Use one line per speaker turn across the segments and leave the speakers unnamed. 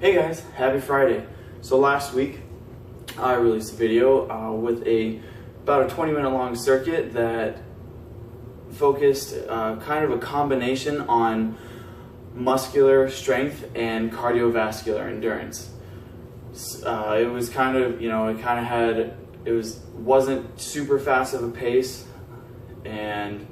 Hey guys, happy Friday. So last week I released a video with about a 20-minute long circuit that focused kind of a combination on muscular strength and cardiovascular endurance. It was kind of, wasn't super fast of a pace, and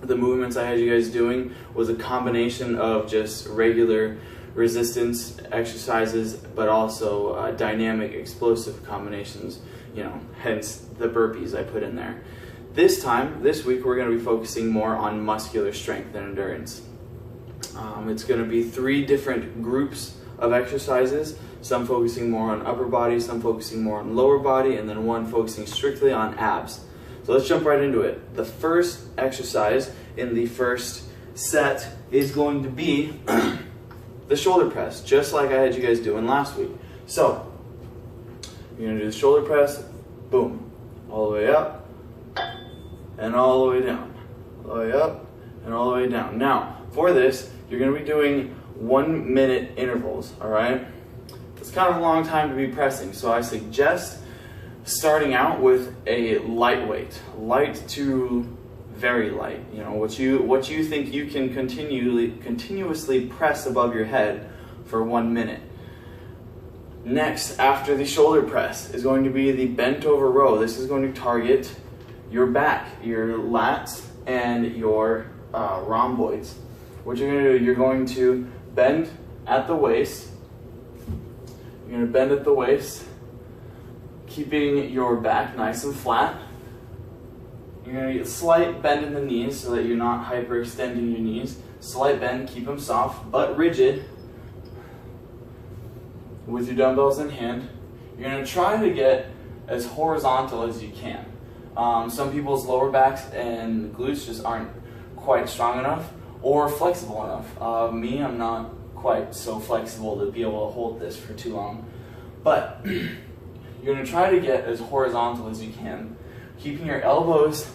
the movements I had you guys doing was a combination of just regular resistance exercises, but also dynamic explosive combinations, hence the burpees I put in there. This week, we're going to be focusing more on muscular strength and endurance. It's going to be 3 different groups of exercises, some focusing more on upper body, some focusing more on lower body, and then one focusing strictly on abs. So let's jump right into it. The first exercise in the first set is going to be the shoulder press, just like I had you guys doing last week. So you're going to do the shoulder press, boom, all the way up and all the way down, all the way up and all the way down. Now, for this, you're going to be doing 1-minute intervals, all right? It's kind of a long time to be pressing, so I suggest starting out with a lightweight, light to very light. What you think you can continuously press above your head for 1 minute. Next, after the shoulder press, is going to be the bent over row. This is going to target your back, your lats, and your rhomboids. What you're going to do, you're going to bend at the waist. You're going to bend at the waist, keeping your back nice and flat. You're going to get a slight bend in the knees so that you're not hyperextending your knees. Slight bend, keep them soft but rigid. With your dumbbells in hand, you're going to try to get as horizontal as you can. Some people's lower backs and glutes just aren't quite strong enough or flexible enough. Me, I'm not quite so flexible to be able to hold this for too long. But you're going to try to get as horizontal as you can, keeping your elbows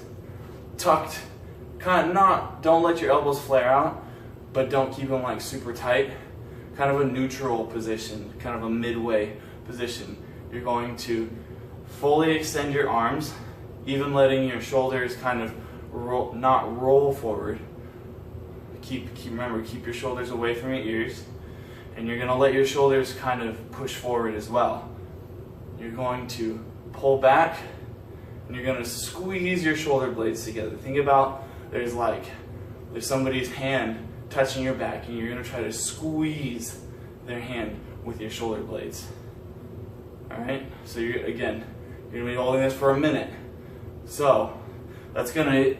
tucked, don't let your elbows flare out, but don't keep them like super tight. Kind of a neutral position, kind of a midway position. You're going to fully extend your arms, even letting your shoulders kind of not roll forward. Remember, keep your shoulders away from your ears, and you're going to let your shoulders kind of push forward as well. You're going to pull back, and you're going to squeeze your shoulder blades together. Think about there's somebody's hand touching your back, and you're going to try to squeeze their hand with your shoulder blades. Alright, so you're going to be holding this for a minute. So that's going to,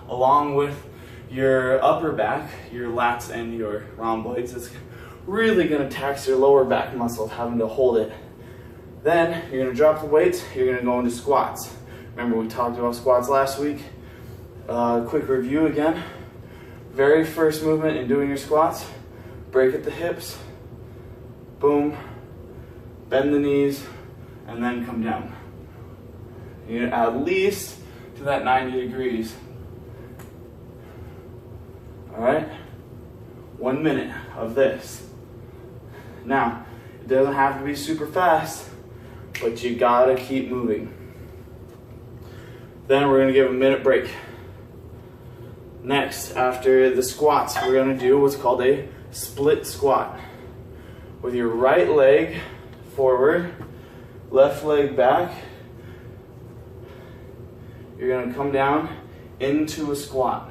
along with your upper back, your lats and your rhomboids, it's really going to tax your lower back muscles having to hold it. Then you're going to drop the weights, you're going to go into squats. Remember, we talked about squats last week. Quick review again. Very first movement in doing your squats, break at the hips, boom, bend the knees, and then come down. You're at least to that 90 degrees. All right, 1 minute of this. Now, it doesn't have to be super fast, but you gotta keep moving. Then we're gonna give a minute break. Next, after the squats, we're gonna do what's called a split squat. With your right leg forward, left leg back, you're gonna come down into a squat.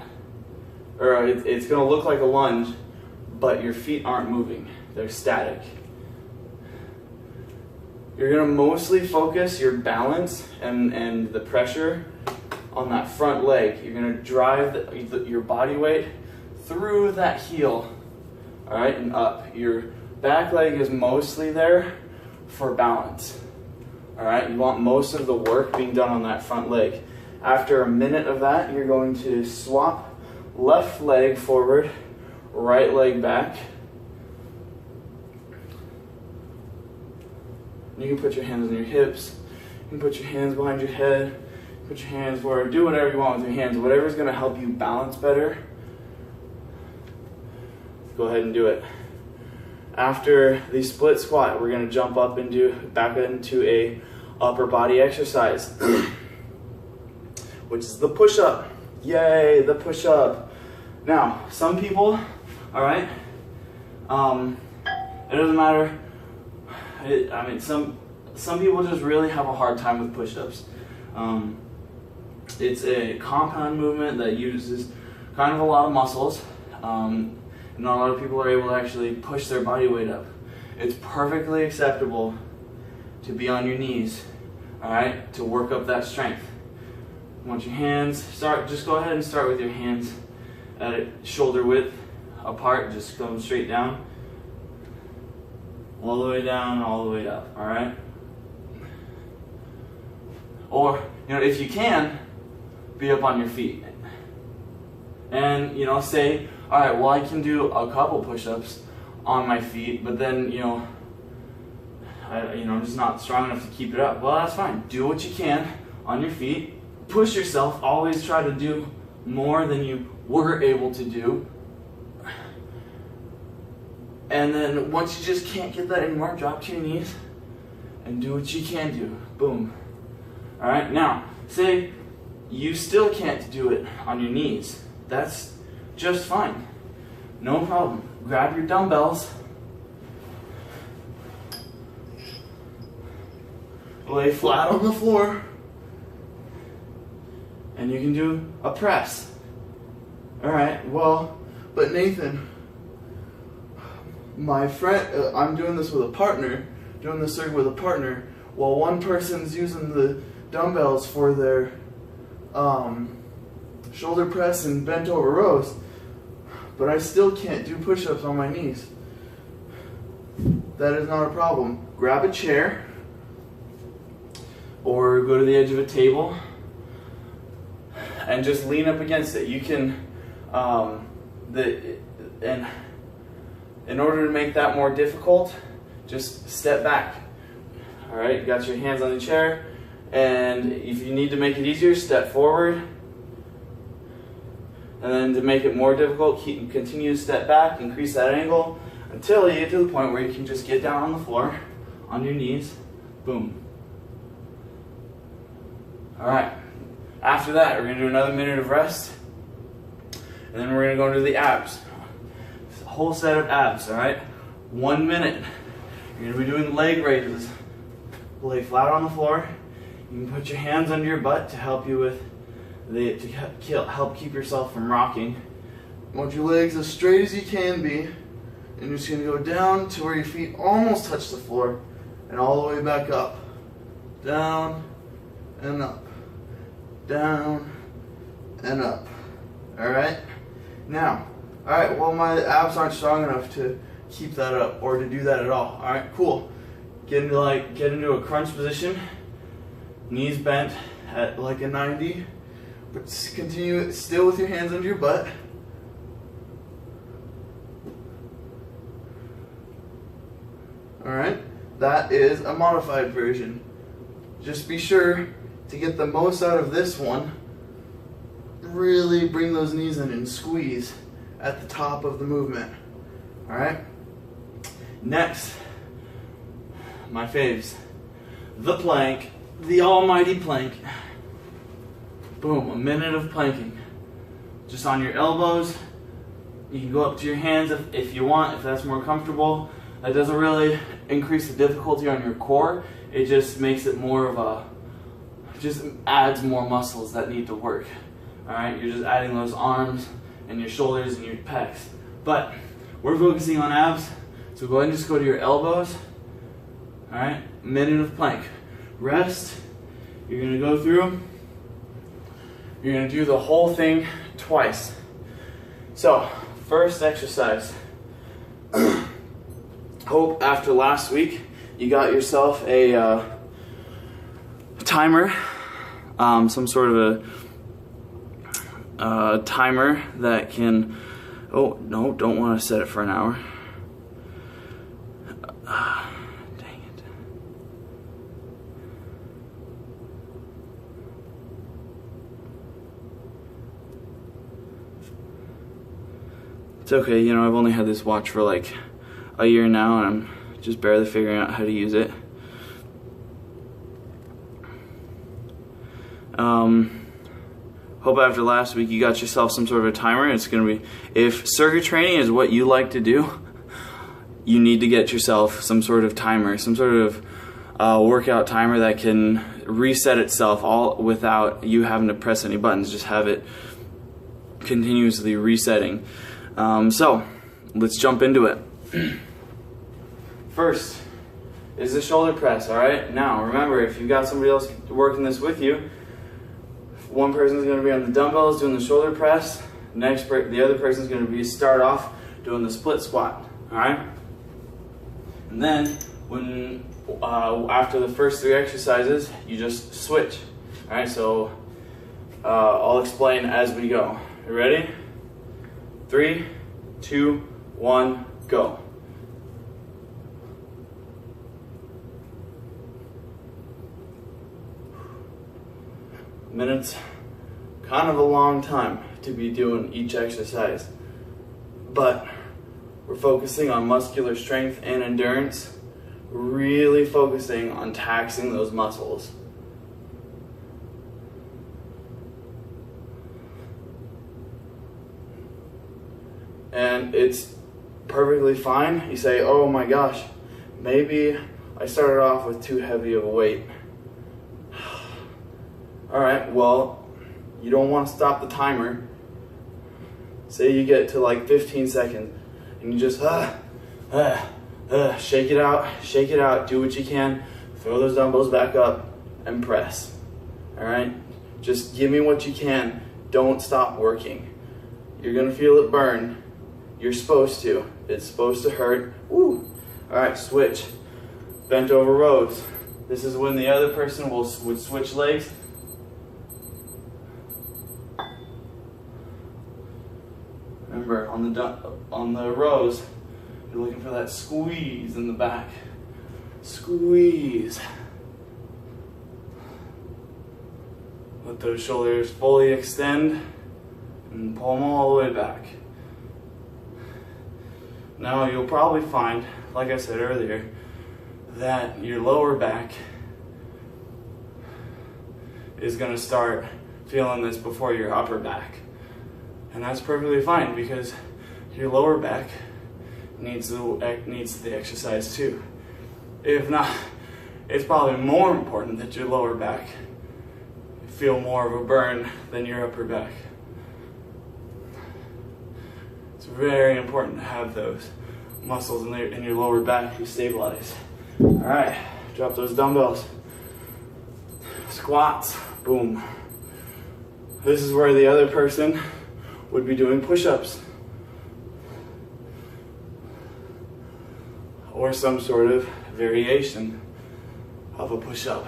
Or it's gonna look like a lunge, but your feet aren't moving, they're static. You're gonna mostly focus your balance and the pressure on that front leg. You're gonna drive your body weight through that heel, all right, and up. Your back leg is mostly there for balance, all right? You want most of the work being done on that front leg. After a minute of that, you're going to swap left leg forward, right leg back. You can put your hands on your hips, you can put your hands behind your head, put your hands forward, do whatever you want with your hands, whatever's going to help you balance better. Go ahead and do it. After the split squat, we're gonna jump up back into a upper body exercise, which is the push-up. Yay, the push-up. Now, some people, all right, it doesn't matter. I mean, some people just really have a hard time with push-ups. It's a compound movement that uses kind of a lot of muscles. Not a lot of people are able to actually push their body weight up. It's perfectly acceptable to be on your knees, all right, to work up that strength. Want your hands, just go ahead and start with your hands at shoulder width apart, just come straight down, all the way down, all the way up, all right? Or, if you can, be up on your feet. And, say, all right, well, I can do a couple push-ups on my feet, but then, I'm just not strong enough to keep it up. Well, that's fine. Do what you can on your feet. Push yourself. Always try to do more than you were able to do. And then once you just can't get that anymore, drop to your knees and do what you can do. Boom. All right, now, say you still can't do it on your knees. That's just fine. No problem. Grab your dumbbells. Lay flat on the floor. And you can do a press. Alright, well, but Nathan, my friend, I'm doing this with a partner, doing this circuit with a partner, while one person's using the dumbbells for their shoulder press and bent over rows, but I still can't do push-ups on my knees. That is not a problem. Grab a chair or go to the edge of a table and just lean up against it. You can, and in order to make that more difficult, just step back. All right, you got your hands on the chair, and if you need to make it easier, step forward. And then to make it more difficult, continue to step back, increase that angle until you get to the point where you can just get down on the floor, on your knees, boom. All right, after that, we're gonna do another minute of rest, and then we're gonna go into the abs. It's a whole set of abs, all right? 1 minute. You're gonna be doing leg raises. Lay flat on the floor. You can put your hands under your butt to help you with help keep yourself from rocking. You want your legs as straight as you can be, and you're just going to go down to where your feet almost touch the floor, and all the way back up. Down and up. Down and up. Alright? Now, alright, well, my abs aren't strong enough to keep that up or to do that at all. Alright, cool. Get into a crunch position, knees bent at like a 90. But continue it still with your hands under your butt. Alright, that is a modified version. Just be sure to get the most out of this one. Really bring those knees in and squeeze at the top of the movement. Alright? Next, my faves. The plank, the almighty plank. Boom, a minute of planking. Just on your elbows. You can go up to your hands if you want, if that's more comfortable. That doesn't really increase the difficulty on your core. It just makes it more of a, just adds more muscles that need to work. Alright, you're just adding those arms and your shoulders and your pecs. But we're focusing on abs, so go ahead and just go to your elbows. Alright, minute of plank. Rest. You're going to go through. You're going to do the whole thing twice. So, first exercise. Hope after last week you got yourself a timer, some sort of a timer that can, oh no, don't want to set it for an hour. Dang it. It's okay, you know, I've only had this watch for like a year now, and I'm just barely figuring out how to use it. Hope after last week you got yourself some sort of a timer. It's going to be, if circuit training is what you like to do, you need to get yourself some sort of timer, some sort of workout timer that can reset itself all without you having to press any buttons. Just have it continuously resetting. So let's jump into it. First is the shoulder press. All right, now remember, if you've got somebody else working this with you, one person's going to be on the dumbbells doing the shoulder press. The other person's going to be start off doing the split squat. All right, and then when after the first 3 exercises, you just switch. All right, so I'll explain as we go. You ready? 3, 2, 1, go. Minutes, kind of a long time to be doing each exercise, but we're focusing on muscular strength and endurance, really focusing on taxing those muscles. And it's perfectly fine. You say, oh my gosh, maybe I started off with too heavy of a weight. All right, well, you don't want to stop the timer. Say you get to like 15 seconds and you just shake it out, do what you can, throw those dumbbells back up and press. All right, just give me what you can. Don't stop working. You're gonna feel it burn. You're supposed to. It's supposed to hurt. Woo. All right, switch. Bent over rows. This is when the other person would switch legs. Remember, on the rows, you're looking for that squeeze in the back. Squeeze. Let those shoulders fully extend and pull them all the way back. Now you'll probably find, like I said earlier, that your lower back is going to start feeling this before your upper back. And that's perfectly fine, because your lower back needs the exercise too. If not, it's probably more important that your lower back feel more of a burn than your upper back. It's very important to have those muscles in your lower back be stabilized. All right, drop those dumbbells. Squats, boom. This is where the other person would be doing push-ups or some sort of variation of a push-up.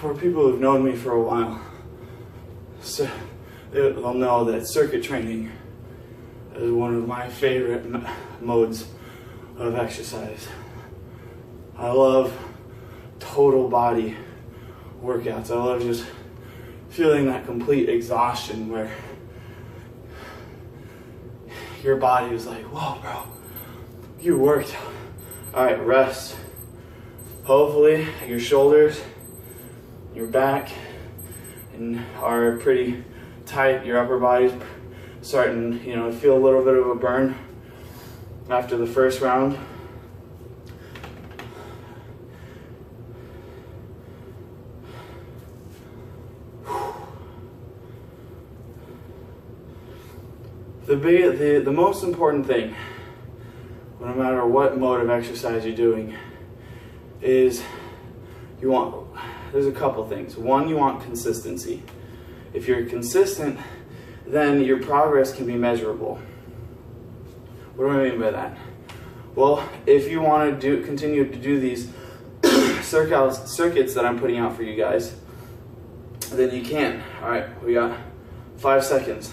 For people who've known me for a while, so they'll know that circuit training is one of my favorite modes of exercise. I love total body workouts. I love just feeling that complete exhaustion where your body is like, whoa, bro, you worked. All right, rest. Hopefully your shoulders, your back, and are pretty tight. Your upper body's starting, to feel a little bit of a burn after the first round. The most important thing, no matter what mode of exercise you're doing, is there's a couple things. One, you want consistency. If you're consistent, then your progress can be measurable. What do I mean by that? Well, if you want to continue to do these circuits that I'm putting out for you guys, then you can. All right, we got 5 seconds.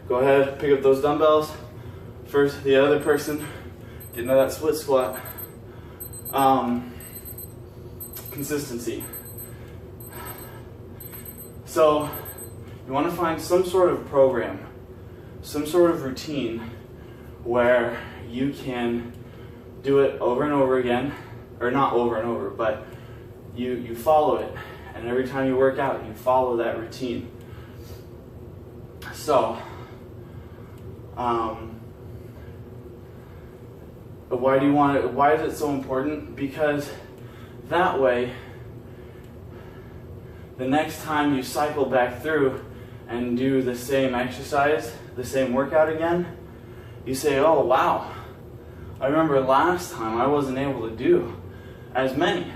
Go ahead, pick up those dumbbells. First, the other person get into that split squat. Consistency. So you want to find some sort of program, some sort of routine where you can do it over and over again, or not over and over, but you follow it, and every time you work out, you follow that routine. So, why do you want it? Why is it so important? Because that way, the next time you cycle back through and do the same exercise, the same workout again, you say, oh wow, I remember last time I wasn't able to do as many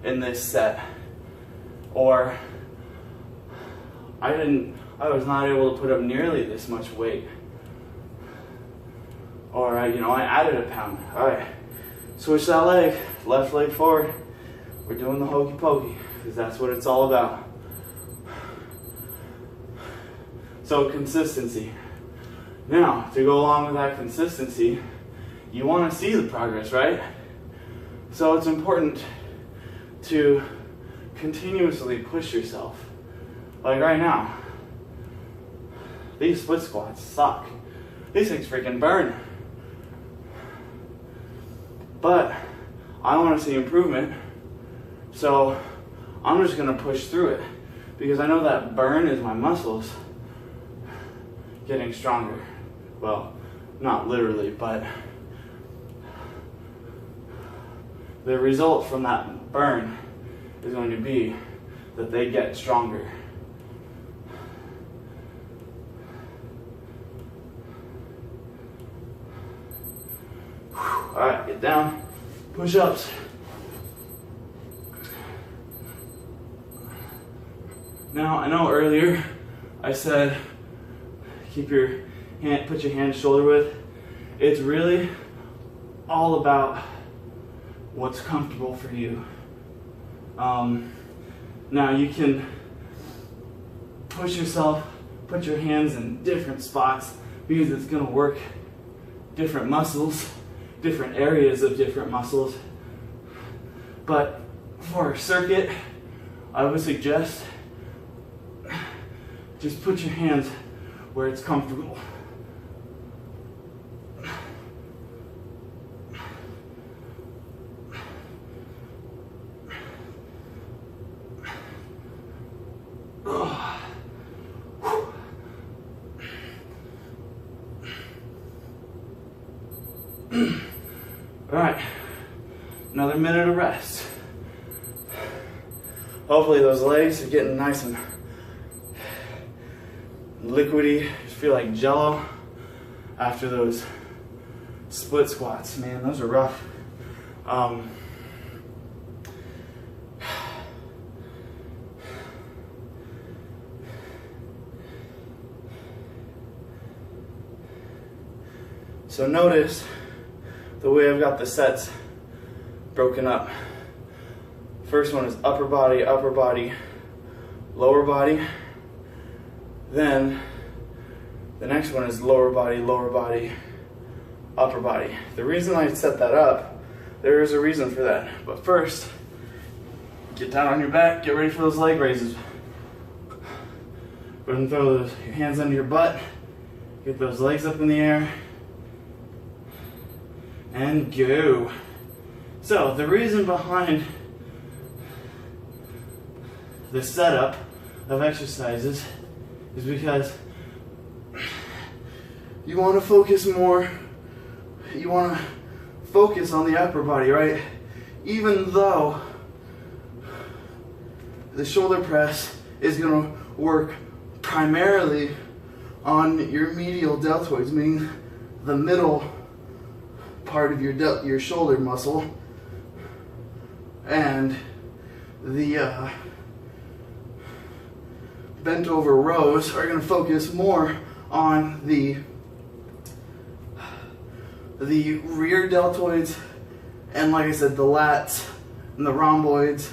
in this set, or I was not able to put up nearly this much weight, or I added a pound. All right, switch that leg, left leg forward. We're doing the hokey pokey because that's what it's all about. So consistency. Now, to go along with that consistency, you want to see the progress, right? So it's important to continuously push yourself. Like right now, these split squats suck. These things freaking burn. But I want to see improvement, so I'm just going to push through it because I know that burn is my muscles getting stronger. Well, not literally, but the result from that burn is going to be that they get stronger. All right, get down, push-ups. Now, I know earlier I said put your hand shoulder width. It's really all about what's comfortable for you. Now you can push yourself, put your hands in different spots because it's going to work different muscles, different areas of different muscles. But for a circuit, I would suggest just put your hands where it's comfortable. All right, another minute of rest. Hopefully those legs are getting nice and liquidy. Just feel like jello after those split squats. Man, those are rough. So notice the way I've got the sets broken up. First one is upper body, lower body. Then the next one is lower body, upper body. The reason I set that up, there is a reason for that. But first, get down on your back, get ready for those leg raises. Go ahead and throw your hands under your butt, get those legs up in the air, and go. So the reason behind the setup of exercises is because you want to focus more, you want to focus on the upper body, right? Even though the shoulder press is going to work primarily on your medial deltoids, meaning the middle part of your shoulder muscle, and the bent over rows are going to focus more on the rear deltoids, and like I said, the lats and the rhomboids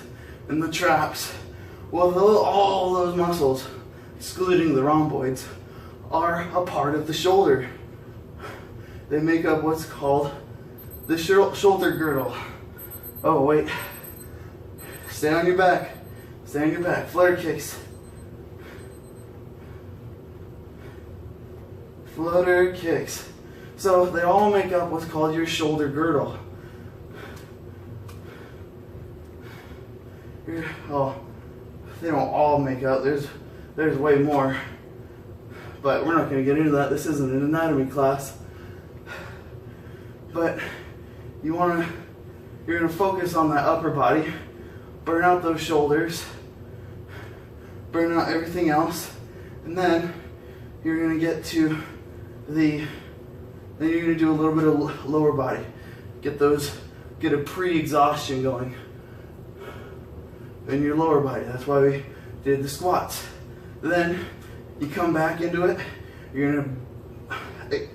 and the traps. Well, all those muscles, excluding the rhomboids, are a part of the shoulder. They make up what's called
the shoulder girdle. Oh, wait. Stay on your back. Stay on your back. Flutter kicks. Flutter kicks. So they all make up what's called your shoulder girdle. Oh, they don't all make up. There's way more. But we're not going to get into that. This isn't an anatomy class. But you're going to focus on that upper body, burn out those shoulders, burn out everything else, and then you're going to get to then you're going to do a little bit of lower body. Get a pre-exhaustion going in your lower body. That's why we did the squats. Then you come back into it. You're going to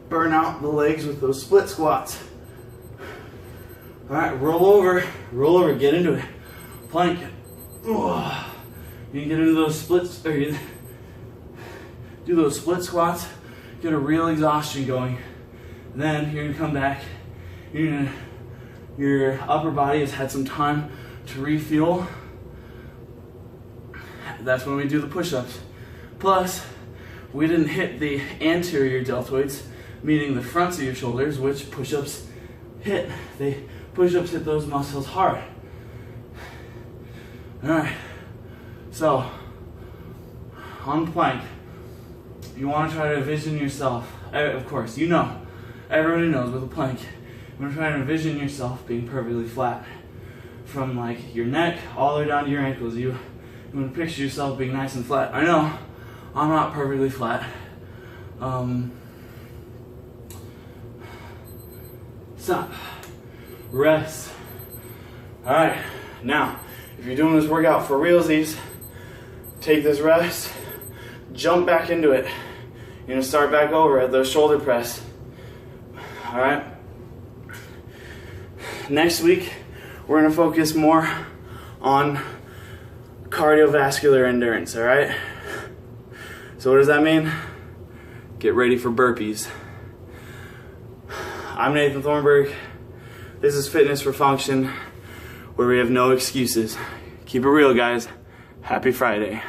burn out the legs with those split squats. All right, roll over, get into it. Plank. Oh, you get into those splits, or you do those split squats, get a real exhaustion going. Then you're gonna come back, your upper body has had some time to refuel. That's when we do the push-ups. Plus, we didn't hit the anterior deltoids, meaning the fronts of your shoulders, which push-ups hit. Push-ups hit those muscles hard. All right, so on plank, you want to try to envision yourself, of course, everybody knows with a plank, you want to try to envision yourself being perfectly flat. From like your neck all the way down to your ankles. You want to picture yourself being nice and flat. I know, I'm not perfectly flat. Stop. Rest. All right, now, if you're doing this workout for realsies, take this rest, jump back into it. You're gonna start back over at those shoulder press. All right. Next week, we're gonna focus more on cardiovascular endurance, all right? So what does that mean? Get ready for burpees. I'm Nathan Thornburg. This is Fitness for Function, where we have no excuses. Keep it real, guys. Happy Friday.